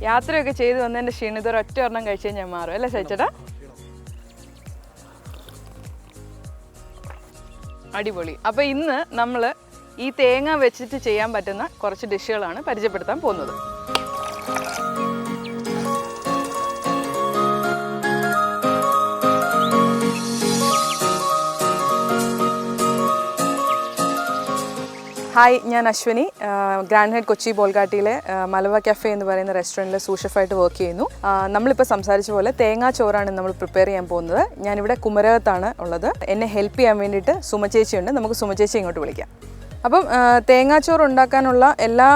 യാത്രയൊക്കെ ചെയ്ത് വന്നതിൻ്റെ ക്ഷീണിതർ ഒറ്റ ഒരെണ്ണം കഴിച്ച് കഴിഞ്ഞാൽ മാറും അല്ലേ സഹിച്ചേട്ടാ? അടിപൊളി. അപ്പോൾ ഇന്ന് നമ്മൾ ഈ തേങ്ങ വെച്ചിട്ട് ചെയ്യാൻ പറ്റുന്ന കുറച്ച് ഡിഷുകളാണ് പരിചയപ്പെടുത്താൻ പോകുന്നത്. ഹായ്, ഞാൻ അശ്വിനി. ഗ്രാൻഡ് ഹെഡ് കൊച്ചി ബോൾഗാട്ടിയിലെ മലബാർ കഫേ എന്ന് പറയുന്ന റെസ്റ്റോറൻറ്റിലെ സൂസ് ഷെഫായിട്ട് വർക്ക് ചെയ്യുന്നു. നമ്മളിപ്പോൾ സംസാരിച്ച പോലെ തേങ്ങാ ചോറാണ് നമ്മൾ പ്രിപ്പയർ ചെയ്യാൻ പോകുന്നത്. ഞാനിവിടെ കുമരകത്താണ് ഉള്ളത്. എന്നെ ഹെൽപ്പ് ചെയ്യാൻ വേണ്ടിയിട്ട് സുമചേച്ചിയുണ്ട്. നമുക്ക് സുമചേച്ചി ഇങ്ങോട്ട് വിളിക്കാം. അപ്പം തേങ്ങാച്ചോറ് ഉണ്ടാക്കാനുള്ള എല്ലാ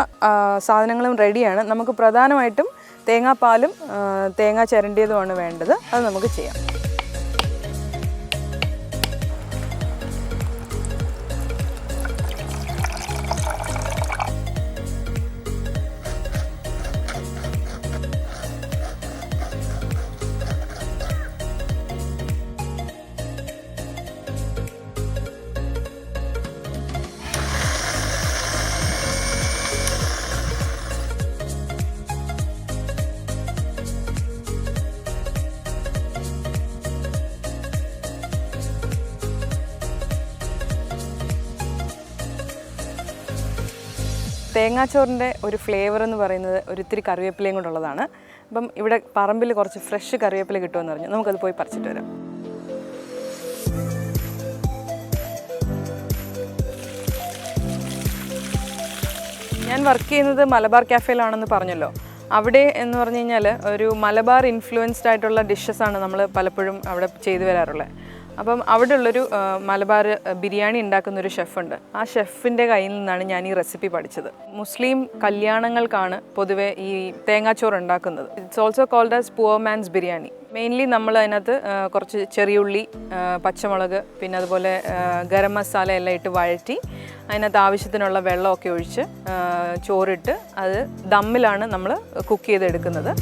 സാധനങ്ങളും റെഡിയാണ്. നമുക്ക് പ്രധാനമായിട്ടും തേങ്ങാപ്പാലും തേങ്ങ ചിരണ്ടിയതുമാണ് വേണ്ടത്. അത് നമുക്ക് ചെയ്യാം. തേങ്ങാച്ചോറിൻ്റെ ഒരു ഫ്ലേവർ എന്ന് പറയുന്നത് ഒരിത്തിരി കറിവേപ്പിലയും കൊണ്ടുള്ളതാണ്. അപ്പം ഇവിടെ പറമ്പിൽ കുറച്ച് ഫ്രഷ് കറിവേപ്പില കിട്ടുമെന്ന് പറഞ്ഞു. നമുക്കത് പോയി പറിച്ചിട്ട് വരാം. ഞാൻ വർക്ക് ചെയ്യുന്നത് മലബാർ കഫേയിലാണെന്ന് പറഞ്ഞല്ലോ. അവിടെ എന്ന് പറഞ്ഞു കഴിഞ്ഞാൽ ഒരു മലബാർ ഇൻഫ്ലുവൻസ്ഡ് ആയിട്ടുള്ള ഡിഷസാണ് നമ്മൾ പലപ്പോഴും അവിടെ ചെയ്തു വരാറുള്ളത്. അപ്പം അവിടെ ഉള്ളൊരു മലബാർ ബിരിയാണി ഉണ്ടാക്കുന്നൊരു ഷെഫുണ്ട്. ആ ഷെഫിൻ്റെ കയ്യിൽ നിന്നാണ് ഞാൻ ഈ റെസിപ്പി പഠിച്ചത്. മുസ്ലിം കല്യാണങ്ങൾക്കാണ് പൊതുവെ ഈ തേങ്ങാച്ചോറ് ഉണ്ടാക്കുന്നത്. It's also called as poor man's biryani. Mainly നമ്മൾ അതിനകത്ത് കുറച്ച് ചെറിയുള്ളി, പച്ചമുളക്, പിന്നെ അതുപോലെ ഗരം മസാല എല്ലാം ഇട്ട് വഴറ്റി അതിനകത്ത് ആവശ്യത്തിനുള്ള വെള്ളമൊക്കെ ഒഴിച്ച് ചോറിട്ട് അത് ദമ്മിലാണ് നമ്മൾ കുക്ക് ചെയ്തെടുക്കുന്നത്.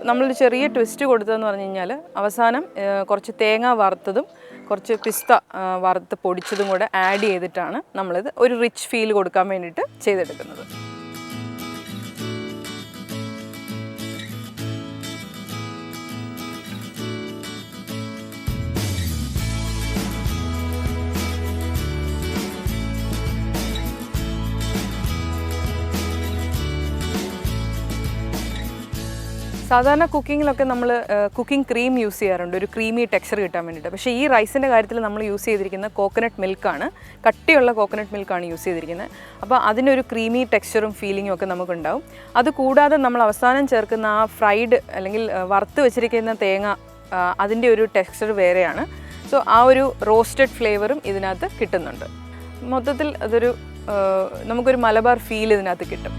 നമ്മളൊരു ചെറിയ ട്വിസ്റ്റ് കൊടുത്തതെന്ന് പറഞ്ഞു കഴിഞ്ഞാൽ അവസാനം കുറച്ച് തേങ്ങ വറുത്തതും കുറച്ച് പിസ്ത വറുത്ത് പൊടിച്ചതും കൂടെ ആഡ് ചെയ്തിട്ടാണ് നമ്മളിത് ഒരു റിച്ച് ഫീൽ കൊടുക്കാൻ വേണ്ടിയിട്ട് ചെയ്തെടുക്കുന്നത്. സാധാരണ കുക്കിങ്ങിലൊക്കെ നമ്മൾ കുക്കിംഗ് ക്രീം യൂസ് ചെയ്യാറുണ്ട്, ഒരു ക്രീമി ടെക്സ്ചർ കിട്ടാൻ വേണ്ടിയിട്ട്. പക്ഷേ ഈ റൈസിൻ്റെ കാര്യത്തിൽ നമ്മൾ യൂസ് ചെയ്തിരിക്കുന്ന കോക്കനട്ട് മിൽക്കാണ്, കട്ടിയുള്ള കോക്കനട്ട് മിൽക്കാണ് യൂസ് ചെയ്തിരിക്കുന്നത്. അപ്പോൾ അതിനൊരു ക്രീമി ടെക്സ്ചറും ഫീലിങ്ങും ഒക്കെ നമുക്കുണ്ടാവും. അതുകൂടാതെ നമ്മൾ അവസാനം ചേർക്കുന്ന ആ ഫ്രൈഡ് അല്ലെങ്കിൽ വറുത്ത് വെച്ചിരിക്കുന്ന തേങ്ങ, അതിൻ്റെ ഒരു ടെക്സ്ചർ വേറെയാണ്. സോ ആ ഒരു റോസ്റ്റഡ് ഫ്ലേവറും ഇതിനകത്ത് കിട്ടുന്നുണ്ട്. മൊത്തത്തിൽ അതൊരു നമുക്കൊരു മലബാർ ഫീൽ ഇതിനകത്ത് കിട്ടും.